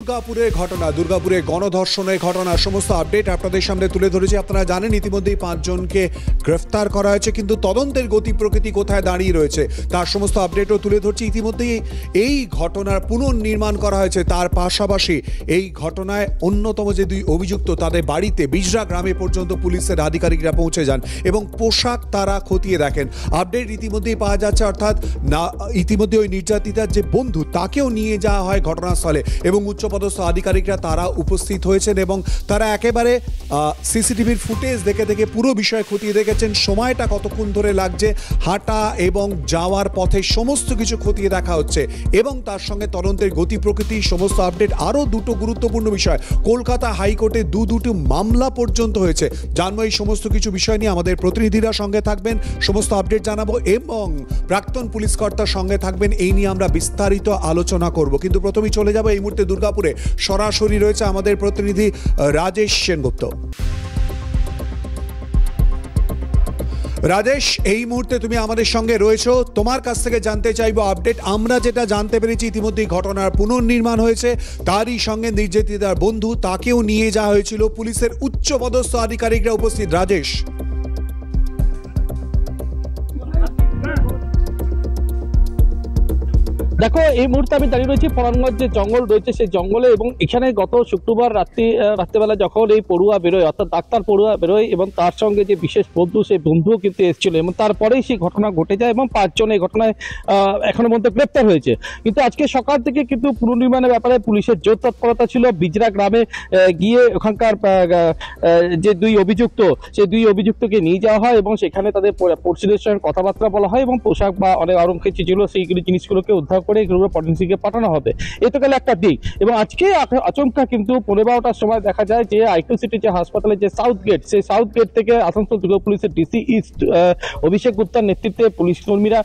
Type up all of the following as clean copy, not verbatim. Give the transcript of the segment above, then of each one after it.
দুর্গাপুরের ঘটনা, দুর্গাপুরে গণধর্ষণের ঘটনা, সমস্ত আপডেট আপনাদের সামনে তুলে ধরেছি। আপনারা জানেন ইতিমধ্যেই 5 জনকে গ্রেফতার করা হয়েছে, কিন্তু তদন্তের গতি প্রকৃতি কোথায় দাঁড়িয়ে রয়েছে তার সমস্ত আপডেটও তুলে ধরছি। ইতিমধ্যেই এই ঘটনার পুনর্নির্মাণ করা হয়েছে। তার পাশাপাশি এই ঘটনায় অন্যতম যে 2 অভিযুক্ত তাদের বাড়িতে বিজরা গ্রামে পর্যন্ত পুলিশের আধিকারিকরা পৌঁছে যান এবং পোশাক তারা খতিয়ে দেখেন। আপডেট ইতিমধ্যেই পাওয়া যাচ্ছে, অর্থাৎ না ইতিমধ্যে ওই নির্যাতিতার যে বন্ধু তাকেও নিয়ে যাওয়া হয় ঘটনাস্থলে এবং উচ্চপদস্থ আধিকারিকরা তারা উপস্থিত হয়েছেন এবং তারা একেবারে সিসিটিভির ফুটেজ দেখে দেখে পুরো বিষয় খতিয়ে দেখেছেন। সময়টা কতক্ষণ ধরে লাগছে, হাঁটা এবং যাওয়ার পথে সমস্ত কিছু খতিয়ে দেখা হচ্ছে এবং তার সঙ্গে তদন্তের গতি প্রকৃতি সমস্ত আপডেট। আরও 2টো গুরুত্বপূর্ণ বিষয়, কলকাতা হাইকোর্টে 2টি মামলা পর্যন্ত হয়েছে। জানবো এই সমস্ত কিছু বিষয় নিয়ে, আমাদের প্রতিনিধিরা সঙ্গে থাকবেন, সমস্ত আপডেট জানাবো এবং প্রাক্তন পুলিশ কর্তার সঙ্গে থাকবেন। এই নিয়ে আমরা বিস্তারিত আলোচনা করব, কিন্তু প্রথমেই চলে যাব এই মুহূর্তে দুর্গাপুরে। সরাসরি রয়েছে আমাদের প্রতিনিধি রাজেশ সেনগুপ্ত। রাজেশ, এই মুহূর্তে তুমি আমাদের সঙ্গে রয়েছো, তোমার কাছ থেকে জানতে চাইবো আপডেট। আমরা যেটা জানতে পেরেছি ইতিমধ্যেই ঘটনার পুনর্নির্মাণ হয়েছে, তারই সঙ্গে নির্যাতিতার বন্ধু তাকেও নিয়ে যাওয়া হয়েছিল, পুলিশের উচ্চপদস্থ আধিকারিকরা উপস্থিত। রাজেশ, দেখো এই মুহূর্তে আমি দাঁড়িয়ে রয়েছি পরানগঞ্জ যে জঙ্গল রয়েছে সেই জঙ্গলে, এবং এখানে গত শুক্রবার রাত্রিবেলা যখন এই পড়ুয়া বেরোয়, অর্থাৎ ডাক্তার পড়ুয়া বেরোয় এবং তার সঙ্গে যে বিশেষ বন্ধু সেই বন্ধুও কিন্তু এসেছিল এবং তারপরেই সেই ঘটনা ঘটে যায় এবং 5 জন এই ঘটনায় এখনো পর্যন্ত গ্রেপ্তার হয়েছে। কিন্তু আজকে সকাল থেকে কিন্তু পুনর্নির্মাণের ব্যাপারে পুলিশের জোর তৎপরতা ছিল। বিজরা গ্রামে গিয়ে ওখানকার যে 2 অভিযুক্ত সেই 2 অভিযুক্তকে নিয়ে যাওয়া হয় এবং সেখানে তাদের পরিচিতদের সঙ্গে কথাবার্তা বলা হয় এবং পোশাক বা অনেক আরং কিছু ছিল সেইগুলো জিনিসগুলোকে উদ্ধার করে এগুলো ফরেনসিকে পাঠানো হবে। এই তো গেল একটা দিক। এবং আজকে আচমকা কিন্তু 12:15টার সময় দেখা যায় যে আইকিউ সিটি যে হাসপাতালে যে সাউথ গেট, সেই সাউথ গেট থেকে আসানসোল দুর্গ পুলিশের ডিসি ইস্ট অভিষেক গুপ্তার নেতৃত্বে পুলিশ কর্মীরা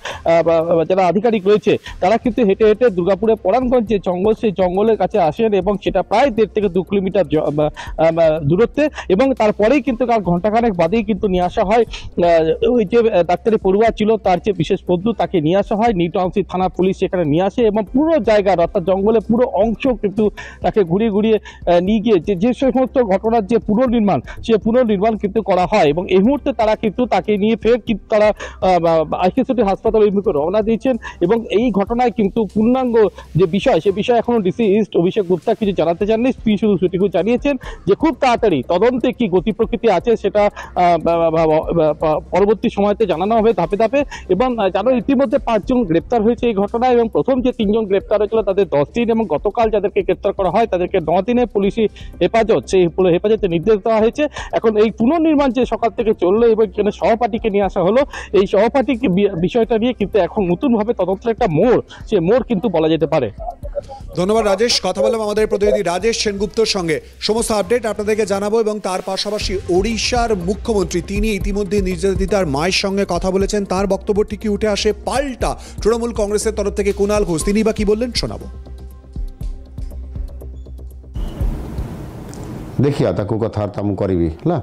যারা আধিকারিক রয়েছে তারা কিন্তু হেঁটে হেঁটে দুর্গাপুরের পরানগঞ্জ যে জঙ্গল সেই জঙ্গলের কাছে আসেন এবং সেটা প্রায় 1.5 থেকে 2 কিলোমিটার দূরত্বে, এবং তারপরেই কিন্তু ঘন্টাখানেক বাদেই কিন্তু নিয়ে আসা হয় ওই যে ডাক্তারি পড়ুয়া ছিল তার যে বিশেষ বন্ধু তাকে নিয়ে আসা হয়। নিউ টাউনশিপ থানা পুলিশ সেখানে নিয়ে আসে এবং পুরো জায়গার অর্থাৎ জঙ্গলের পুরো অংশ কিন্তু তাকে ঘুরিয়ে ঘুরিয়ে নিয়ে গিয়ে যে সমস্ত ঘটনার যে পুনর্নির্মাণ সে পুনর্নির্মাণ কিন্তু করা হয় এবং এই মুহূর্তে তারা কিন্তু তাকে নিয়ে ফের কিন্তু তারা আইকিউ সিটি হাসপাতাল অভিমুখে রওনা দিয়েছেন এবং এই ঘটনায় কিন্তু পূর্ণাঙ্গ যে বিষয় সে বিষয়ে এখনো ডিসি ইস্ট অভিষেক গুপ্তা কিছু জানাতে চাননি। তিনি শুধু সেটুকু জানিয়েছেন যে খুব তাড়াতাড়ি তদন্তে কি গতি প্রকৃতি আছে সেটা পরবর্তী সময়তে জানানো হবে ধাপে ধাপে। এবং জানো ইতিমধ্যে 5 জন গ্রেপ্তার হয়েছে এই ঘটনায় এবং প্রথম যে 3 জন গ্রেপ্তার হয়েছিল তাদের 10 দিন এবং গতকাল যাদেরকে গ্রেপ্তার করা হয় তাদেরকে 9 দিনের পুলিশি হেফাজত, সেই হেফাজতে নির্দেশ দেওয়া হয়েছে। এখন এই পুনর্নির্মাণ যে সকাল থেকে চললো এবং এখানে সহপাঠীকে নিয়ে আসা হলো, এই সহপাঠী বিষয়টা নিয়ে কিন্তু এখন নতুনভাবে তদন্তের একটা মোড়, সে মোড় কিন্তু বলা যেতে পারে। ধন্যবাদ রাজেশ। কথা বললাম আমাদের প্রতিনিধি রাজেশ সেনগুপ্তর সঙ্গে। সমস্ত আপডেট আপনাদেরকে জানাবো এবং তার পাশাপাশি ওড়িশার মুখ্যমন্ত্রী তিনি ইতিমধ্যে নির্যাতিতার মায়ের সঙ্গে কথা বলেছেন। তার বক্তব্য ঠিকই উঠে আসে পাল্টা তৃণমূল কংগ্রেসের তরফ থেকে কুণাল ঘোষ, তিনি বা কি বললেন শোনাবো। देखिए ताकू कथबार्ता मु करी है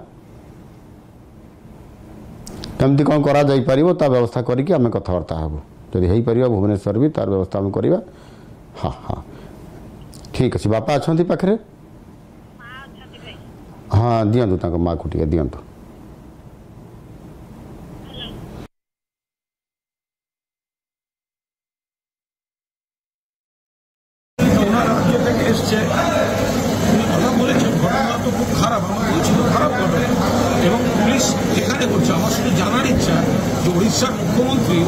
कमती कौन करा जाई परिबो ता व्यवस्था करिकी आमे कथबार्ता हबो जदि हेई परिबा भुवनेश्वर भी तार व्यवस्था आमे करिबा। हाँ हाँ ठीक अच्छे। बापा अच्छा पाखे? हाँ दियंतु तांको माँ को टिके दियंतु। উড়িষ্যার মুখ্যমন্ত্রী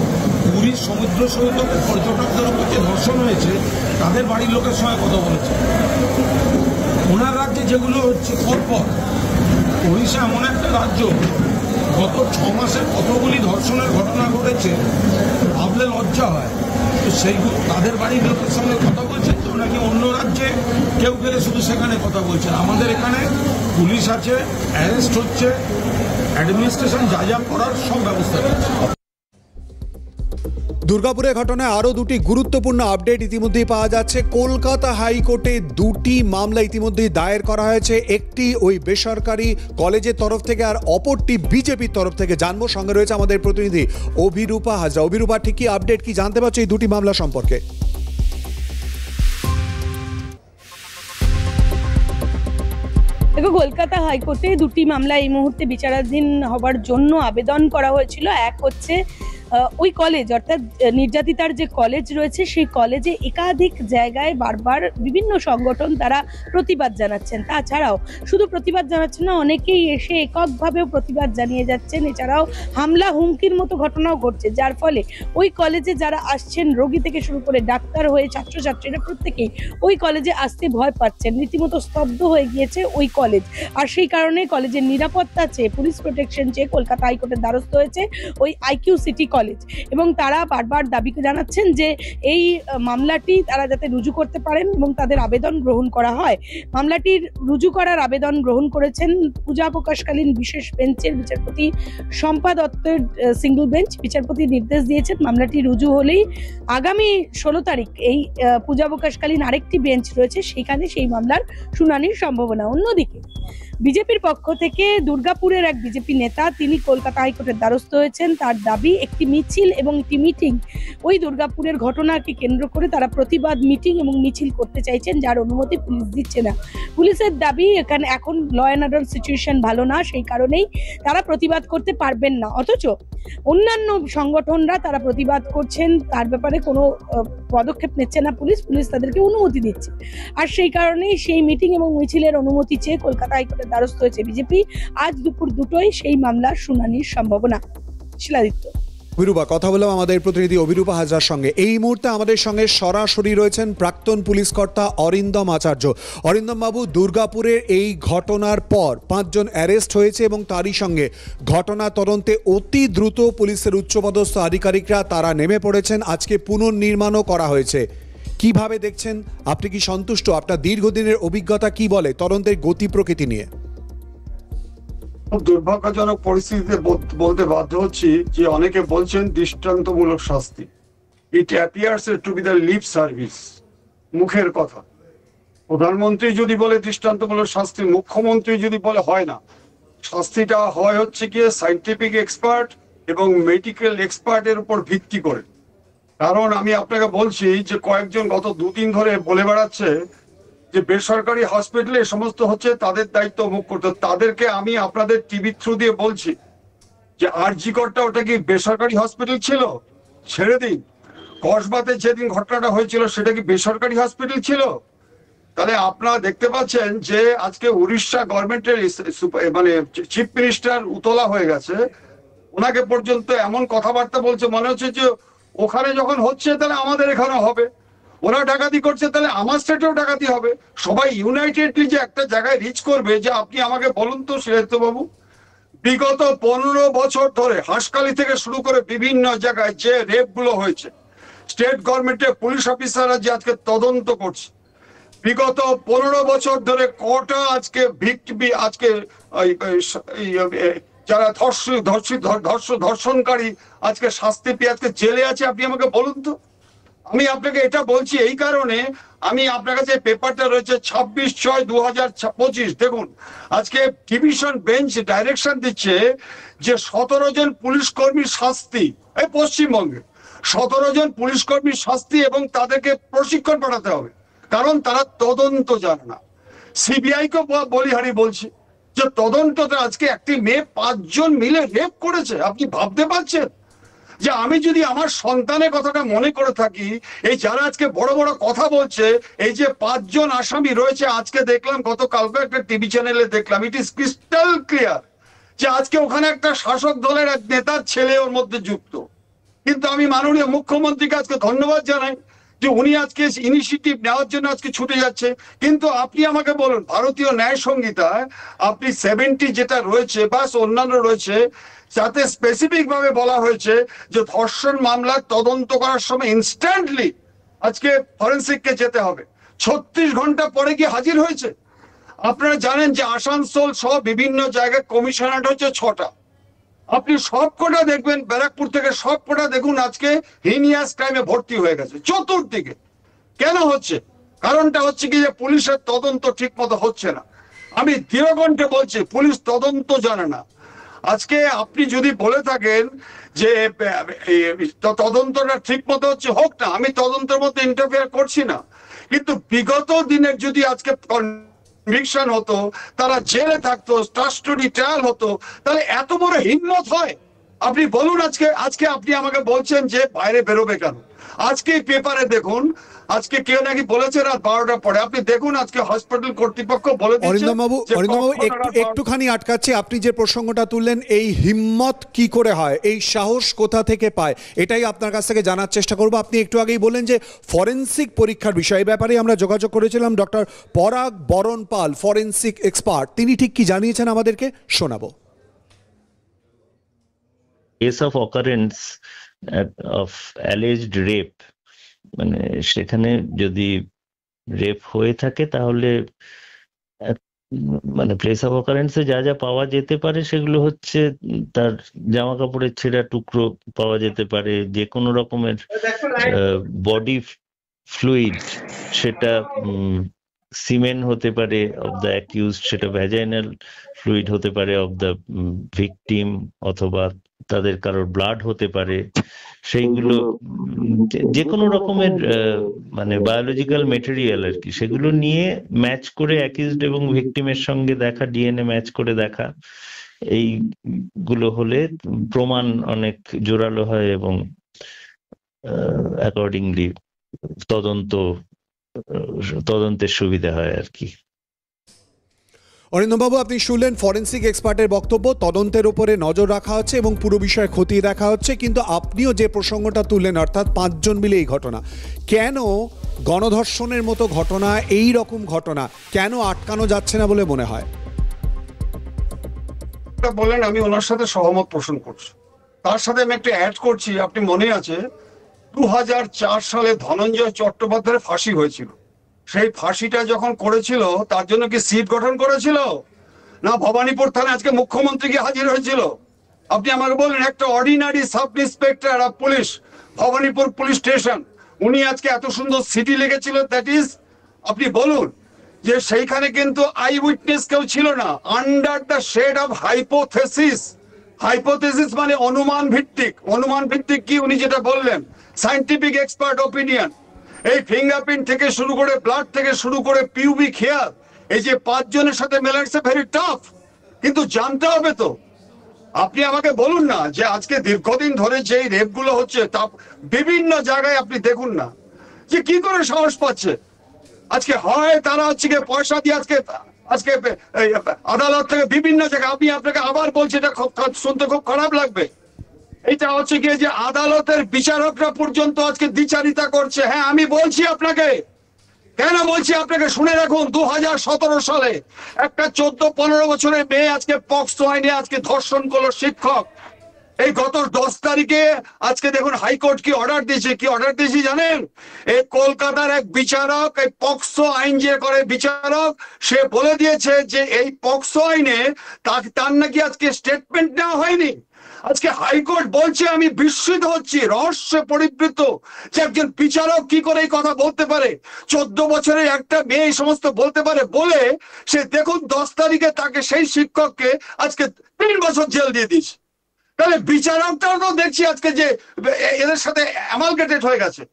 পুরীর সমুদ্র সৈকত পর্যটকদের উপর যে ধর্ষণ হয়েছে তাদের বাড়ির লোকের সঙ্গে কথা বলেছে। ওনার রাজ্যে যেগুলো হচ্ছে পরপর, উড়িষ্যা এমন একটা রাজ্য গত 6 মাসে কতগুলি ধর্ষণের ঘটনা ঘটেছে ভাবলে লজ্জা হয়। তো সেইগুলো তাদের বাড়ির লোকের সঙ্গে কথা বলছেন তো নাকি অন্য রাজ্যে কেউ গেলে শুধু সেখানে কথা বলছেন। আমাদের এখানে পুলিশ আছে, অ্যারেস্ট হচ্ছে, অ্যাডমিনিস্ট্রেশন যা যা করার সব ব্যবস্থা আছে। দুর্গাপুরের ঘটনায় আরও 2টি গুরুত্বপূর্ণ আপডেট ইতিমধ্যেই পাওয়া যাচ্ছে। কলকাতা হাইকোর্টে 2টি মামলা ইতিমধ্যেই দায়ের করা হয়েছে, একটি ওই বেসরকারি কলেজের তরফ থেকে আর অপরটি বিজেপির তরফ থেকে। জানবো, সঙ্গে রয়েছে আমাদের প্রতিনিধি অভিরূপা হাজরা। অভিরূপা, ঠিক কি আপডেট কি জানতে পারছো এই 2টি মামলা সম্পর্কে? দেখো, কলকাতা হাইকোর্টে দুটি মামলা এই মুহূর্তে বিচারাধীন হবার জন্য আবেদন করা হয়েছিল। এক হচ্ছে ওই কলেজ, অর্থাৎ নির্যাতিতার যে কলেজ রয়েছে সেই কলেজে একাধিক জায়গায় বারবার বিভিন্ন সংগঠন তারা প্রতিবাদ জানাচ্ছেন। তাছাড়াও শুধু প্রতিবাদ জানাচ্ছেন না, অনেকেই এসে এককভাবেও প্রতিবাদ জানিয়ে যাচ্ছেন। এছাড়াও হামলা হুমকির মতো ঘটনাও ঘটছে, যার ফলে ওই কলেজে যারা আসছেন, রোগী থেকে শুরু করে ডাক্তার হয়ে ছাত্রছাত্রীরা প্রত্যেকেই ওই কলেজে আসতে ভয় পাচ্ছেন। রীতিমতো স্তব্ধ হয়ে গিয়েছে ওই কলেজ। আর সেই কারণে কলেজের নিরাপত্তা চেয়ে, পুলিশ প্রোটেকশন চেয়ে কলকাতা হাইকোর্টের দ্বারস্থ হয়েছে ওই আইকিউ সিটি কলেজ। এবং তারা বারবার দাবি জানাচ্ছেন যে এই মামলাটি তারা যাতে রুজু করতে পারেন এবং তাদের আবেদন গ্রহণ করা হয়। মামলাটির রুজু করার আবেদন গ্রহণ করেছেন পূজা প্রকাশকালীন বিশেষ বেঞ্চের বিচারপতি শম্পা দত্তের সিঙ্গল বেঞ্চ। বিচারপতি নির্দেশ দিয়েছেন মামলাটি রুজু হলেই আগামী 16 তারিখ এই পূজা প্রকাশকালীন আরেকটি বেঞ্চ রয়েছে, সেখানে সেই মামলার শুনানির সম্ভাবনা। অন্যদিকে বিজেপির পক্ষ থেকে দুর্গাপুরের এক বিজেপি নেতা, তিনি কলকাতা হাইকোর্টের দ্বারস্থ হয়েছেন। তার দাবি একটি মিছিল এবং একটি মিটিং, ওই দুর্গাপুরের ঘটনাকে কেন্দ্র করে তারা প্রতিবাদ মিটিং এবং মিছিল করতে চাইছেন, যার অনুমতি পুলিশ দিচ্ছে না। পুলিশের দাবি এখানে এখন ল অ্যান্ড অর্ডার সিচুয়েশন ভালো না, সেই কারণেই তারা প্রতিবাদ করতে পারবেন না। অথচ অন্যান্য সংগঠনরা তারা প্রতিবাদ করছেন, তার ব্যাপারে কোনো পদক্ষেপ নিচ্ছে না পুলিশ তাদেরকে অনুমতি দিচ্ছে। আর সেই কারণেই সেই মিটিং এবং মিছিলের অনুমতি চেয়ে কলকাতা হাইকোর্টের দ্বারস্থ হয়েছে বিজেপি। আজ দুপুর 2টোয় সেই মামলার শুনানির সম্ভাবনা। শিলাদিত্য। অভিরূপা, কথা বললাম আমাদের প্রতিনিধি অভিরূপা হাজরার সঙ্গে। এই মুহূর্তে আমাদের সঙ্গে সরাসরি রয়েছেন প্রাক্তন পুলিশ কর্তা অরিন্দম আচার্য। অরিন্দম বাবু, দুর্গাপুরের এই ঘটনার পর 5 জন অ্যারেস্ট হয়েছে এবং তারই সঙ্গে ঘটনা তদন্তে অতি দ্রুত পুলিশের উচ্চপদস্থ আধিকারিকরা তারা নেমে পড়েছেন। আজকে পুনর্নির্মাণও করা হয়েছে। কিভাবে দেখছেন? আপনি কি সন্তুষ্ট? আপনার দীর্ঘদিনের অভিজ্ঞতা কি বলে তদন্তের গতি প্রকৃতি নিয়ে? দুর্ভাগ্যজনক পরিস্থিতিতে বলতে বাধ্য হচ্ছি যে অনেকে বলছেন দৃষ্টান্তমূলক শাস্তি। It appears to be the lip service, মুখের কথা। প্রধানমন্ত্রী যদি বলে দৃষ্টান্তমূলক শাস্তি, মুখ্যমন্ত্রী যদি বলে হয় না, শাস্তিটা হয় হচ্ছে গিয়ে সাইন্টিফিক এক্সপার্ট এবং মেডিকেল এক্সপার্টের উপর ভিত্তি করে। কারণ আমি আপনাকে বলছি যে কয়েকজন গত 2 দিন ধরে বলে বেড়াচ্ছে যে বেসরকারি হসপিটালে সমস্ত হচ্ছে, তাদের দায়িত্ব মুখ করতে। তাদেরকে আমি আপনাদের টিভি থ্রু দিয়ে বলছি যে আরজি করটা ওটা কি বেসরকারি হসপিটাল ছিল? ছেড়ে দিন। কসবাতে যেদিন ঘটনাটা হয়েছিল সেটা কি বেসরকারি হসপিটাল ছিল? তাহলে আপনারা দেখতে পাচ্ছেন যে আজকে উড়িষ্যা গভর্নমেন্টের মানে চিফ মিনিস্টার উতলা হয়ে গেছে। ওনাকে পর্যন্ত এমন কথাবার্তা বলছে, মনে হচ্ছে যে ওখানে যখন হচ্ছে তাহলে আমাদের এখানেও হবে। ওরা ডাকাতি করছে তাহলে আমার স্টেটেও ডাকাতি হবে। সবাই ইউনাইটেডলি যে একটা জায়গায় রিচ করবে, যে আপনি আমাকে বলুন তো শিলাদিত্য বাবু, বিগত 15 বছর ধরে হাসখালি থেকে শুরু করে বিভিন্ন জায়গায় যে রেপ গুলো হয়েছে, স্টেট গভর্নমেন্টের পুলিশ অফিসাররা যে আজকে তদন্ত করছে, বিগত 15 বছর ধরে কটা আজকে আজকে যারা ধর্ষণকারী আজকে শাস্তি পেয়ে আজকে জেলে আছে, আপনি আমাকে বলুন তো। আমি আপনাকে এটা বলছি এই কারণে, আমি আপনার কাছে পেপারটা রয়েছে 26/6/2025। দেখুন, আজকে ডিভিশন বেঞ্চ ডাইরেকশন দিচ্ছে যে 17 জন পুলিশ কর্মীর শাস্তি, এই পশ্চিমবঙ্গে 17 জন পুলিশ কর্মীর শাস্তি, এবং তাদেরকে প্রশিক্ষণ পাঠাতে হবে, কারণ তারা তদন্ত জানে না। সিবিআই কে বলিহারি বলছি যে তদন্তটা আজকে একটি মেয়ে 5 জন মিলে রেপ করেছে। আপনি ভাবতে পারছেন যে আমি যদি আমার সন্তানের কথাটা মনে করে থাকি, এই যারা আজকে বড় বড় কথা বলছে, এই যে 5 জন আসামি রয়েছে, আজকে দেখলাম গতকালকে একটা টিভি চ্যানেলে দেখলাম, ইট ইজ ক্রিস্টাল ক্লিয়ার যে আজকে ওখানে একটা শাসক দলের এক নেতার ছেলে ওর মধ্যে যুক্ত। কিন্তু আমি মাননীয় মুখ্যমন্ত্রীকে আজকে ধন্যবাদ জানাই যে উনি আজকে ইনিশিয়েটিভ নেওয়ার জন্য আজকে ছুটে যাচ্ছে। কিন্তু আপনি আমাকে বলুন, ভারতীয় ন্যায় সংহিতায় আপনি 70 যেটা রয়েছে বা অন্যান্য রয়েছে, যাতে স্পেসিফিক ভাবে বলা হয়েছে যে ধর্ষণ মামলার তদন্ত করার সময় ইনস্ট্যান্টলি আজকে ফরেন্সিককে যেতে হবে। 36 ঘন্টা পরে গিয়ে হাজির হয়েছে। আপনারা জানেন যে আসানসোল সহ বিভিন্ন জায়গায় কমিশনারেট হচ্ছে 6টা। আপনি সবকটা দেখবেন, ব্যারাকপুর থেকে সবকটা দেখুন আজকে হিনিয়াস ক্রাইমে ভর্তি হয়ে গেছে চতুর্দিকে। কেন হচ্ছে? কারণটা হচ্ছে কি যে পুলিশের তদন্ত ঠিক মতো হচ্ছে না। আমি দৃঢ়কণ্ঠে বলছি, পুলিশ তদন্ত জানে না। আজকে আপনি যদি বলে থাকেন যে তদন্তটা ঠিক মতো হচ্ছে, হোক না, আমি তদন্তের মধ্যে ইন্টারফেয়ার করছি না, কিন্তু বিগত দিনের যদি আজকে কনভিকশন হতো, তারা জেলে থাকতো, কাস্টডি ট্রায়াল হতো, তাহলে এত বড় হিম্মত হয়? আপনি বলুন, আজকে আপনি আমাকে বলছেন যে বাইরে বেরোবে কেন? আজকে পেপারে দেখুন, আজকে কেউ নাকি বলেছে রাত 12টার পরে। আপনি দেখুন আজকে হসপিটাল কর্তৃপক্ষ বলে দিচ্ছে। অরিন্দম বাবু একটুখানি আটকাচ্ছি, আপনি যে প্রসঙ্গটা তুললেন, এই হিম্মত কি করে হয়, এই সাহস কোথা থেকে পায়, এটাই আপনার কাছ থেকে জানার চেষ্টা করবো। আপনি একটু আগেই বললেন যে ফরেন্সিক পরীক্ষার বিষয়, এই ব্যাপারে আমরা যোগাযোগ করেছিলাম ডক্টর পরাগ বরণ পাল, ফরেন্সিক এক্সপার্ট। তিনি ঠিক কি জানিয়েছেন আমাদেরকে শোনাবো। Case of occurrence of alleged rape, মানে সেখানে যদি রেপ হয়ে থাকে তাহলে মানে প্লেস অফ অকারেন্সে যা যা পাওয়া যেতে পারে সেগুলো হচ্ছে তার জামা কাপড়ের ছেঁড়া টুকরো পাওয়া যেতে পারে, যে কোনো রকমের বডি ফ্লুইড, সেটা সিমেন হতে পারে অফ দ্য অ্যাকিউজড, সেটা ভ্যাজাইনাল ফ্লুইড হতে পারে অফ দ্য ভিকটিম, অথবা তাদের কারোর ব্লাড হতে পারে। সেইগুলো যে কোনো রকমের মানে বায়োলজিক্যাল মেটেরিয়াল আর কি, সেগুলো নিয়ে ম্যাচ করে অ্যাকিউজড এবং ভিকটিমের সঙ্গে দেখা, ডিএনএ ম্যাচ করে দেখা, এইগুলো হলে প্রমাণ অনেক জোরালো হয় এবং অ্যাকর্ডিংলি তদন্তের সুবিধা হয় আর কি। অরিন্দম বাবু, আপনি শুনলেন ফরেন্সিক এক্সপার্টের বক্তব্য। তদন্তের উপরে নজর রাখা হচ্ছে এবং পুরো বিষয় খতিয়ে দেখা হচ্ছে, কিন্তু আপনিও যে প্রসঙ্গটা তুললেন, অর্থাৎ 5 জন মিলে এই ঘটনা, কেন গণধর্ষণের মতো ঘটনা, এই রকম ঘটনা কেন আটকানো যাচ্ছে না বলে মনে হয়? বলেন, আমি ওনার সাথে সহমত পোষণ করছি। তার সাথে আমি একটা অ্যাড করছি। আপনি মনে আছে 2004 সালে ধনঞ্জয় চট্টোপাধ্যায়ের ফাঁসি হয়েছিল। সেই ফাঁসিটা যখন করেছিল তার জন্য কি সিট গঠন করেছিল না ভবানীপুর থানায় আজকে মুখ্যমন্ত্রী কি হাজির হয়েছিল? আপনি আমাকে বলুন, একটা ordinary sub inspector of police, Bhawanipur police station, উনি আজকে এত সুন্দর সিটি লিখেছিল, দ্যাট ইজ, আপনি বলুন যে সেইখানে কিন্তু আই উইটনেস কেউ ছিল না, under the shade of hypothesis. Hypothesis মানে অনুমান ভিত্তিক। অনুমান ভিত্তিক কি উনি যেটা বললেন, সায়েন্টিফিক এক্সপার্ট ওপিনিয়ন। এই ফিঙ্গারপ্রিন্ট থেকে শুরু করে, ব্লাড থেকে শুরু করে, পিউবিক হেয়ার, এই যে 5 জনের সাথে মেলাচ্ছে, ভেরি টাফ। কিন্তু জানতে হবে তো, আপনি আমাকে বলুন না যে আজকে দীর্ঘদিন ধরে যে রেপ গুলো হচ্ছে, তা বিভিন্ন জায়গায় আপনি দেখুন না যে কি করে সাহস পাচ্ছে। আজকে হয় তারা হচ্ছে পয়সা দিয়ে আজকে আদালত থেকে বিভিন্ন জায়গায়, আমি আপনাকে আবার বলছি, এটা শুনতে খুব খারাপ লাগবে, এটা হচ্ছে গিয়ে যে আদালতের বিচারকরা পর্যন্ত আজকে দ্বিচারিতা করছে। হ্যাঁ, আমি বলছি আপনাকে, কেন বলছি আপনাকে শুনে রাখুন, 2017 সালে একটা 14-15 বছরের মেয়ে আজকে পক্সো আইনে আজকে ধর্ষণ করলো শিক্ষক। এই গত 10 তারিখে আজকে দেখুন হাইকোর্ট কি অর্ডার দিয়েছে, কি অর্ডার দিয়েছে জানেন? এই কলকাতার এক বিচারক, এই পক্সো আইন যে করে বিচারক, সে বলে দিয়েছে যে এই পক্সো আইনে তার নাকি আজকে স্টেটমেন্ট নেওয়া হয়নি। আজকে হাইকোর্ট বলছে, আমি বিস্মিত হচ্ছি, রহস্য পরিবৃত যে একজন বিচারক কি করে এই কথা বলতে পারে। 14 বছরের একটা মেয়ে এই সমস্ত বলতে পারে বলে সে দেখুন 10 তারিখে তাকে, সেই শিক্ষককে আজকে 3 বছর জেল দিয়ে দিয়েছে। তাহলে বিচারকটাও তো দেখছি আজকে যে এদের সাথে অ্যামালগেটেড হয়ে গেছে।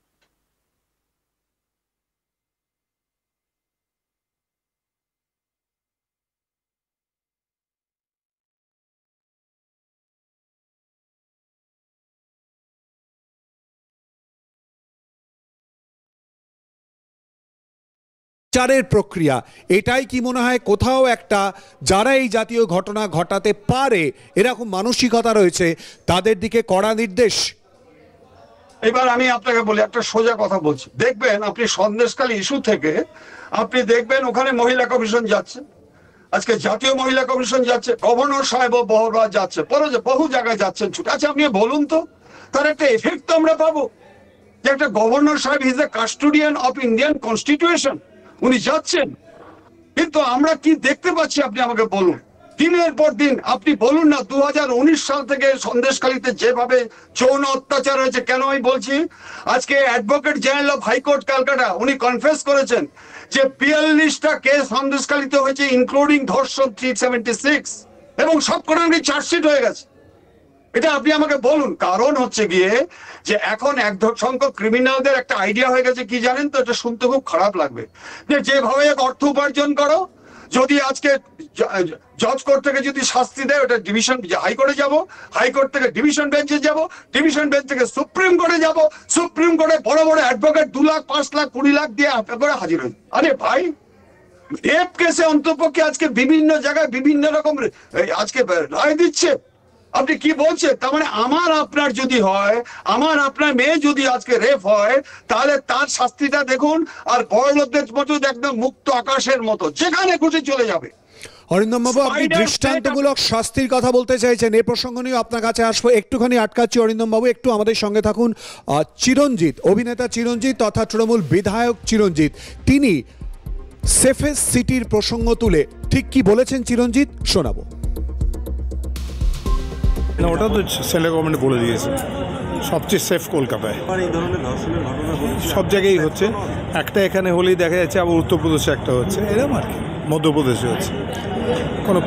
বিচারের প্রক্রিয়া, এটাই কি মনে হয় কোথাও একটা, যারা এই জাতীয় ঘটনা ঘটাতে পারে এরকম মানসিকতা রয়েছে, তাদের দিকে কড়া নির্দেশ? এবার আমি আপনাকে বলি, একটা সোজা কথা বলছি, দেখবেন আপনি সন্দেশখালী ইস্যু থেকে আপনি দেখবেন ওখানে মহিলা কমিশন যাচ্ছে, আজকে জাতীয় মহিলা কমিশন যাচ্ছে, গভর্নর সাহেব বহুবার যাচ্ছে, বহু জায়গায় যাচ্ছেন ছুটে। আচ্ছা, আপনি বলুন তো, তার একটা এফেক্ট তো আমরা পাবো যে একটা গভর্নর সাহেব is the custodian of Indian constitution, উনি যাচ্ছেন। কিন্তু আমরা কি দেখতে পাচ্ছি আপনি আমাকে বলুন, দিনের পর দিন। আপনি বলুন না 2019 সাল থেকে সন্দেশখালীতে যেভাবে যৌন অত্যাচার হয়েছে। কেন আমি বলছি, আজকে advocate general of high court Calcutta উনি কনফেস করেছেন যে 42টা কেস সন্দেশখালীতে হয়েছে, ইনক্লুডিং ধর্ষণ 376, এবং সবকটা নাকি চার্জশিট হয়ে গেছে। এটা আপনি আমাকে বলুন। কারণ হচ্ছে গিয়ে যে এখন এক সংখ্যক ক্রিমিনালদের একটা আইডিয়া হয়ে গেছে কি জানেন তো, এটা শুনতে খুব খারাপ লাগবে, যে যেভাবে অর্থ উপার্জন করো যদি আজকে জজ কোর্ট থেকে যদি শাস্তি দেয়, ওটা ডিভিশন হাইকোর্টে যাব, হাইকোর্ট থেকে ডিভিশন বেঞ্চে যাব, ডিভিশন বেঞ্চ থেকে সুপ্রিম কোর্টে যাব, সুপ্রিম কোর্টে বড় বড় অ্যাডভোকেট 2 লাখ 5 লাখ 20 লাখ দিয়ে আপনার করে হাজির হয়ে। আরে ভাই, রেপ কেসে অন্তপক্ষে আজকে বিভিন্ন জায়গায় বিভিন্ন রকম আজকে রায় দিচ্ছে। আপনি কি বলছেন? তার মানে আমার আপনার যদি হয়, আমার আপনার মেয়ে যদি আজকে রেপ হয়, তাহলে তার শাস্তিটা দেখুন, আর বড় লোকদের মতো একদম মুক্ত আকাশের মতো যেখানে খুশি চলে যাবে। অরিন্দম বাবু, আপনি দৃষ্টান্তমূলক শাস্তির কথা বলতে চাইছেন, এই প্রসঙ্গ নিয়ে আপনার কাছে আসবো। একটুখানি আটকাচ্ছি অরিন্দম বাবু, একটু আমাদের সঙ্গে থাকুন। চিরঞ্জিত, অভিনেতা চিরঞ্জিত তথা তৃণমূল বিধায়ক চিরঞ্জিত, তিনি সেফেস্ট সিটির প্রসঙ্গ তুলে ঠিক কি বলেছেন চিরঞ্জিত, শোনাবো। না, ওটা তো সেন্ট্রাল গভর্নমেন্ট বলে দিয়েছে সবচেয়ে সেফ কলকাতায়। সব জায়গায় হচ্ছে, একটা এখানে হলেই দেখা যাচ্ছে, আবার উত্তরপ্রদেশে একটা হচ্ছে, এরকম আর কি, মধ্যপ্রদেশে হচ্ছে। কোনো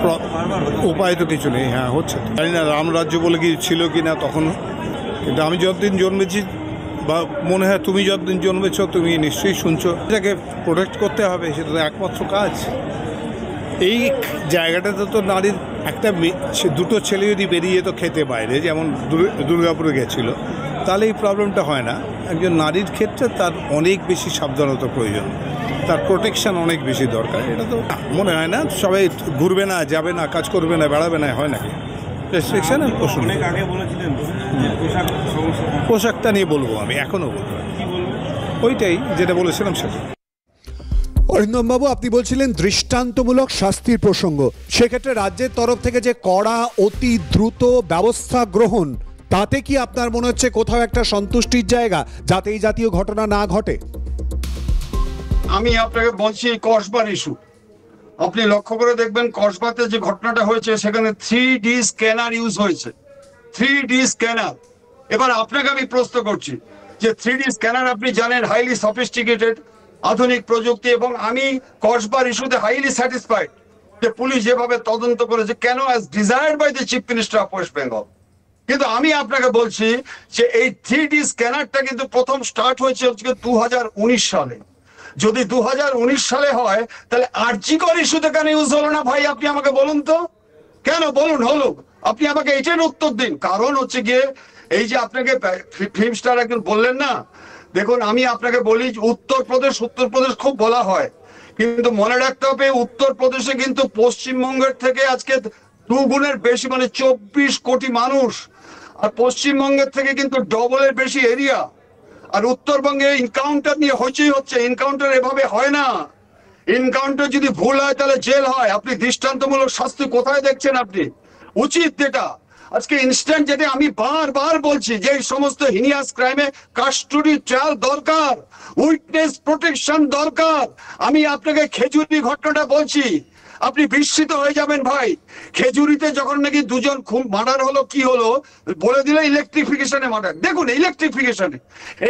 উপায় তো কিছু নেই। হ্যাঁ, হচ্ছে, জানি না রামরাজ্য বলে কি ছিল কি না তখন, কিন্তু আমি যতদিন জন্মেছি, বা মনে হয় তুমি যতদিন জন্মেছ তুমি নিশ্চয়ই শুনছো, এটাকে প্রোটেক্ট করতে হবে, সেটা তো একমাত্র কাজ। এই জায়গাটাতে তো নারীর একটা দুটো ছেলে যদি বেরিয়ে তো খেতে বাইরে, যেমন দুর্গাপুরে গেছিল, তাহলে এই প্রবলেমটা হয় না। একজন নারীর ক্ষেত্রে তার অনেক বেশি সাবধানতা প্রয়োজন, তার প্রোটেকশন অনেক বেশি দরকার। এটা তো মনে হয় না সবাই ঘুরবে না, যাবে না, কাজ করবে না, বেড়াবে না, হয় নাকি? রেস্ট্রিকশন পোশাকটা নিয়ে বলবো, আমি এখনও বলবো ওইটাই যেটা বলেছিলাম সেটা। অরিন্দম বাবু, আপনি বলছিলেন দৃষ্টান্তমূলক শাস্তির প্রসঙ্গ, সেক্ষেত্রে রাজ্যের তরফ থেকে যে কড়া অতি দ্রুত ব্যবস্থা গ্রহণ, তাতে কি আপনার মনে হচ্ছে কোথাও একটা সন্তুষ্টির জায়গা, যাতে এই জাতীয় ঘটনা না ঘটে? আমি আপনাকে বলছি কসবার ইস্যু, আপনি লক্ষ্য করে দেখবেন কসবাতে যে ঘটনাটা হয়েছে, সেখানে 3D স্ক্যানার ইউজ হয়েছে, 3D স্ক্যানার। এবার আপনাকে আমি প্রশ্ন করছি যে 3D স্ক্যানার আপনি জানেন হাইলি সফিস্টিকেটেড আধুনিক প্রযুক্তি, এবং আমি কসবার ইস্যুতে হাইলি স্যাটিসফাইড যে পুলিশ যেভাবে তদন্ত করেছে, কেন as desired by the chief minister of West Bengal. কিন্তু আমি আপনাকে বলছি যে এই 3D স্ক্যানারটা কিন্তু প্রথম স্টার্ট হয়েছে 2019 সালে। যদি 2019 সালে হয়, তাহলে আরজিকর ইস্যুতে কেন ইউজ হলো না ভাই? আপনি আমাকে বলুন তো, কেন বলুন হলো? আপনি আমাকে এটার উত্তর দিন। কারণ হচ্ছে গিয়ে এই যে আপনাকে ফিল্ম স্টার একজন বললেন না, দেখুন আমি আপনাকে বলি, উত্তরপ্রদেশ খুব বলা হয়, কিন্তু মনে রাখতে হবে উত্তরপ্রদেশে কিন্তু পশ্চিমবঙ্গের থেকে আজকে 2 গুণের বেশি, মানে 24 কোটি মানুষ, আর পশ্চিমবঙ্গের থেকে কিন্তু ডবলের বেশি এরিয়া। আর উত্তরবঙ্গে এনকাউন্টার নিয়ে হইচই হচ্ছে, এনকাউন্টার এভাবে হয় না। এনকাউন্টার যদি ভুল হয় তাহলে জেল হয়। আপনি দৃষ্টান্তমূলক শাস্তি কোথায় দেখছেন? আপনি উচিত যেটা আজকে ইনস্ট্যান্ট, যেটা আমি বারবার বলছি, যে এই সমস্ত হিনিয়াস ক্রাইমে কাস্টডি ট্রায়াল দরকার, উইটনেস প্রোটেকশন দরকার। আমি আপনাকে খেজুরি ঘটনাটা বলছি, আপনি বিস্মিত হয়ে যাবেন ভাই। খেজুরিতে যখন নাকি 2 জন খুব মার্ডার হলো, কি হলো বলে দিল ইলেকট্রিফিকেশনে মার্ডার। দেখুন ইলেকট্রিফিকেশনে,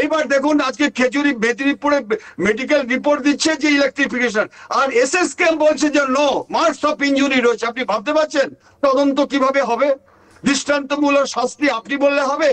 এইবার দেখুন আজকে খেজুরি মেদিনীপুরে মেডিকেল রিপোর্ট দিচ্ছে যে ইলেকট্রিফিকেশন, আর এসএসকে বলছে যে নো, মার্কস অফ ইনজুরি রয়েছে। আপনি ভাবতে পারছেন তদন্ত কিভাবে হবে? দৃষ্টান্তমূলক শাস্তি আপনি বললে হবে?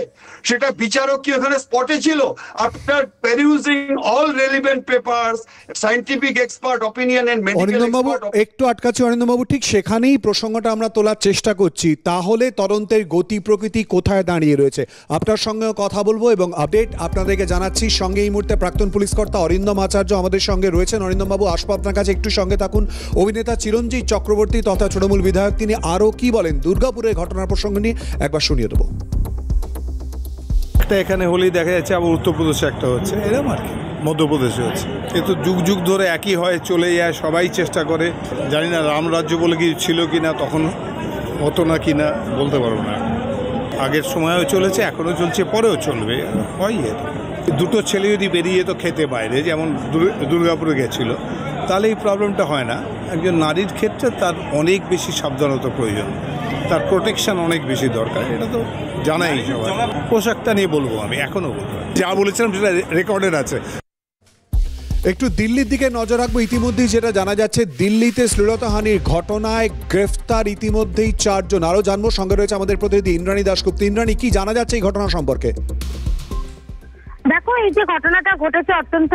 সেটা বিচারক কি ওখানে স্পটে ছিল? After perusing all relevant papers, scientific expert opinion and medical expert. একটু আটকাচ্ছি অরিন্দম বাবু, ঠিক সেখানেই প্রসঙ্গটা আমরা তোলার চেষ্টা করছি। তাহলে তদন্তের গতি প্রকৃতি কোথায় দাঁড়িয়ে রয়েছে, আপনার সঙ্গেও কথা বলবো এবং আপডেট আপনাদেরকে জানাচ্ছি। সঙ্গে এই মুহূর্তে প্রাক্তন পুলিশ কর্তা অরিন্দম আচার্য আমাদের সঙ্গে রয়েছেন। অরিন্দম বাবু, আসবো আপনার কাছে, একটু সঙ্গে থাকুন। অভিনেতা চিরঞ্জিত চক্রবর্তী তথা তৃণমূল বিধায়ক, তিনি আরও কি বলেন দুর্গাপুরের ঘটনার প্রসঙ্গ নিয়ে একবার শুনিয়ে দেবো। একটা এখানে হলেই দেখা যাচ্ছে, আবার উত্তরপ্রদেশে একটা হচ্ছে, এরকম আর কি, মধ্যপ্রদেশে হচ্ছে। কিন্তু যুগ যুগ ধরে একই হয়, চলে যায়, সবাই চেষ্টা করে। জানি না রামরাজ্য বলে কি ছিল কি না তখন, হতো না কি না বলতে পারবো না। আগের সময়ও চলেছে, এখনও চলছে, পরেও চলবে, হয়। দুটো ছেলে যদি বেরিয়ে তো খেতে বাইরে, যেমন দুর্গাপুরে গেছিল, তাহলে এই প্রবলেমটা হয় না। একজন নারীর ক্ষেত্রে তার অনেক বেশি সাবধানতা প্রয়োজন, তার প্রোটেকশন অনেক বেশি দরকার। এটা তো জানাই সবাই। পোশাকটা নিয়ে বলবো, আমি এখনও বলবো, যা বলেছিলাম সেটা রেকর্ডেড আছে। একটু দিল্লির দিকে নজর রাখবো। ইতিমধ্যেই যেটা জানা যাচ্ছে, দিল্লিতে শ্লীলতাহানির ঘটনায় গ্রেফতার ইতিমধ্যেই 4 জন। আরও জানবো, সঙ্গে রয়েছে আমাদের প্রতিনিধি ইন্দ্রাণী দাশগুপ্ত। ইন্দ্রাণী, কি জানা যাচ্ছে এই ঘটনা সম্পর্কে? দেখো, এই যে ঘটনাটা ঘটেছে অত্যন্ত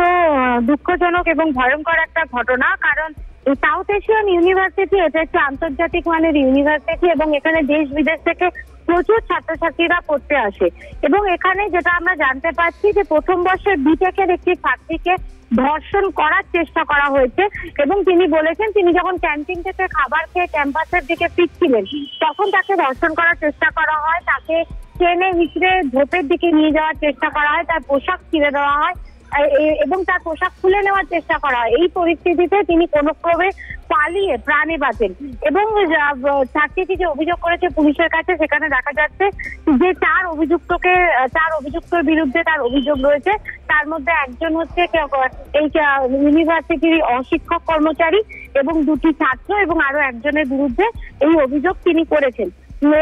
দুঃখজনক এবং ভয়ঙ্কর একটা ঘটনা। কারণ এই সাউথ এশিয়ান ইউনিভার্সিটি এটা একটা আন্তর্জাতিক মানের ইউনিভার্সিটি এবং এখানে দেশ বিদেশ থেকে প্রচুর ছাত্রছাত্রীরা পড়তে আসে। এবং এখানে যেটা আমরা জানতে পারছি যে প্রথম বর্ষের বিটেকের একটি ছাত্রীকে ধর্ষণ করার চেষ্টা করা হয়েছে এবং তিনি বলেছেন তিনি যখন ক্যান্টিন থেকে খাবার খেয়ে ক্যাম্পাসের দিকে ফিরছিলেন তখন তাকে ধর্ষণ করার চেষ্টা করা হয়, তাকে টেনে হিঁচড়ে ঝোপের দিকে নিয়ে যাওয়ার চেষ্টা করা হয়, তার পোশাক ছিঁড়ে দেওয়া হয় এবং তার পোশাক খুলে নেওয়ার চেষ্টা করা হয়। এই পরিস্থিতিতে তিনি কোনো ক্রমে পালিয়ে প্রাণে বাঁচেন এবং ছাত্রীটি যে অভিযোগ করেছে পুলিশের কাছে সেখানে দেখা যাচ্ছে যে চার অভিযুক্তের বিরুদ্ধে তার অভিযোগ রয়েছে। তার মধ্যে একজন হচ্ছে এই ইউনিভার্সিটির অশিক্ষক কর্মচারী এবং দুটি ছাত্র এবং আরো একজনের বিরুদ্ধে এই অভিযোগ তিনি করেছেন।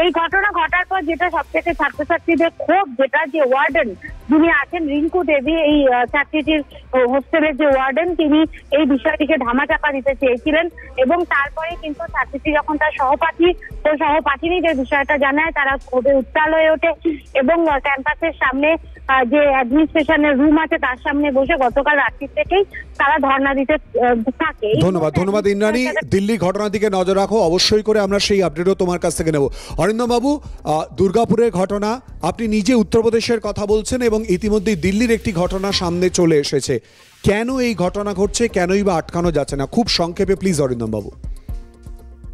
এই ঘটনা ঘটার পর যেটা সব থেকে ছাত্রছাত্রীদের ক্ষোভ, যেটা যে ওয়ার্ডেন যিনি আছেন রিঙ্কু দেবী, এই ছাত্রীটির হোস্টেলের যে ওয়ার্ডেন, তিনি এই বিষয়টিকে ধামাচাপা দিতে চেয়েছিলেন এবং তারপরে কিন্তু ছাত্রীটি যখন তার সহপাঠিনীদের বিষয়টা জানায় তারা ক্ষোভে উত্তাল হয়ে ওঠে এবং ক্যাম্পাসের সামনে যে অ্যাডমিনিস্ট্রেশনের রুম আছে তার সামনে বসে গতকাল রাত্রি থেকেই তারা ধর্ণা দিতে থাকে। ধন্যবাদ ইন্দ্রাণী। দিল্লি ঘটনার দিকে নজর রাখো, অবশ্যই করে আমরা সেই আপডেটও তোমার কাছ থেকে নেব। অরিন্দম বাবু, দুর্গাপুরের ঘটনা, আপনি নিজে উত্তরপ্রদেশের কথা বলছেন এবং ইতিমধ্যেই দিল্লির একটি ঘটনা সামনে চলে এসেছে। কেন এই ঘটনা ঘটছে, কেনই বা আটকানো যাচ্ছে না? খুব সংক্ষেপে প্লিজ অরিন্দম বাবু।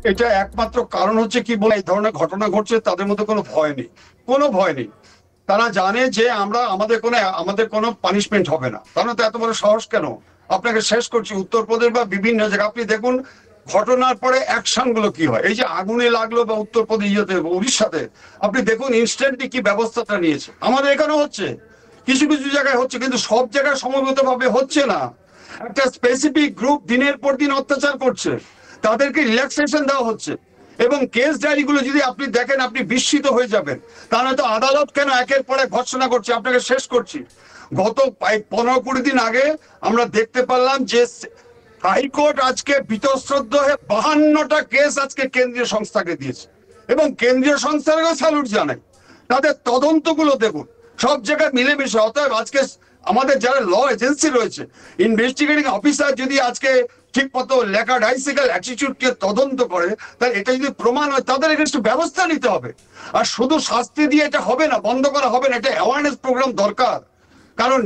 এটা একমাত্র কারণ হচ্ছে কি বলে এই ধরনের ঘটনা ঘটছে তাদের মধ্যে কোনো ভয় নেই। তারা জানে যে আমাদের কোনো পানিশমেন্ট হবে না। তারা তো এত বড় সাহস কেন? আপনাকে শেষ করছি, উত্তরপ্রদেশ বা বিভিন্ন জায়গায় আপনি দেখুন ঘটনার পরে অ্যাকশন গুলো কি হয়। এই যে আগুনে লাগলো বা উত্তরপ্রদেশ উড়িষ্যাতে, আপনি দেখুন ইনস্ট্যান্টলি কি ব্যবস্থাটা নিয়েছে। আমাদের এখানে হচ্ছে, কিছু কিছু জায়গায় হচ্ছে, কিন্তু সব জায়গায় সমবেত ভাবে হচ্ছে না। একটা স্পেসিফিক গ্রুপ দিনের পর দিন অত্যাচার করছে, তাদেরকে রিল্যাক্সেশন দেওয়া হচ্ছে এবং কেস ডায়েরি গুলো যদি আপনি দেখেন আপনি বিস্মিত হয়ে যাবেন। তাহলে তো আদালত কেন একের পর এক ঘোষণা করছে? আপনাকে শেষ করছি, গত 15-20 দিন আগে আমরা দেখতে পারলাম যে হাইকোর্ট আজকে বীতশ্রদ্ধ হয়ে 52টা কেস আজকে কেন্দ্রীয় সংস্থাকে দিয়েছে এবং কেন্দ্রীয় সংস্থাকে স্যালুট জানাই। তাদের তদন্তগুলো দেখুন, সব জায়গায় মিলেমিশে। অতএব আজকে আমাদের যারা ল এজেন্সি রয়েছে, ইনভেস্টিগেটিং অফিসার যদি আজকে ঠিক মতো লেখা ডাইসিক্যাল অ্যাটিটিউডকে তদন্ত করে, তাহলে এটা যদি প্রমাণ হয় তাদের এগেইনস্ট ব্যবস্থা নিতে হবে। আর শুধু শাস্তি দিয়ে এটা হবে না, বন্ধ করা হবে না, এটা অ্যাওয়ারনেস প্রোগ্রাম দরকার। কারণ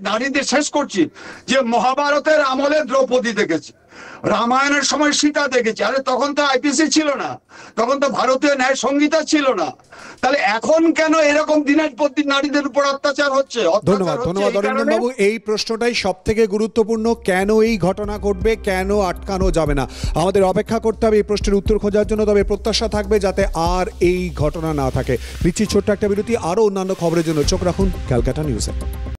নারীদের শেষ করছি যে মহাভারতের আমলে দ্রৌপদী দেখেছি, রামায়ণের সময় সীতা দেখেছি। আরে তখন তো আইপিসি ছিল না, তখন তো ভারতীয় ন্যায় সংহিতা ছিল না। তাহলে এখন কেন এরকম দিনের পর দিন নারীদের উপর অত্যাচার হচ্ছে? ধন্যবাদ অরিন্দম বাবু। এই প্রশ্নটাই সব থেকে গুরুত্বপূর্ণ, কেন এই ঘটনা ঘটবে, কেন আটকানো যাবে না? আমাদের অপেক্ষা করতে হবে এই প্রশ্নের উত্তর খোঁজার জন্য। তবে প্রত্যাশা থাকবে যাতে আর এই ঘটনা না থাকে। নিচ্ছি ছোট্ট একটা বিরতি, আরো অন্যান্য খবরের জন্য চোখ রাখুন ক্যালকাটা নিউজে।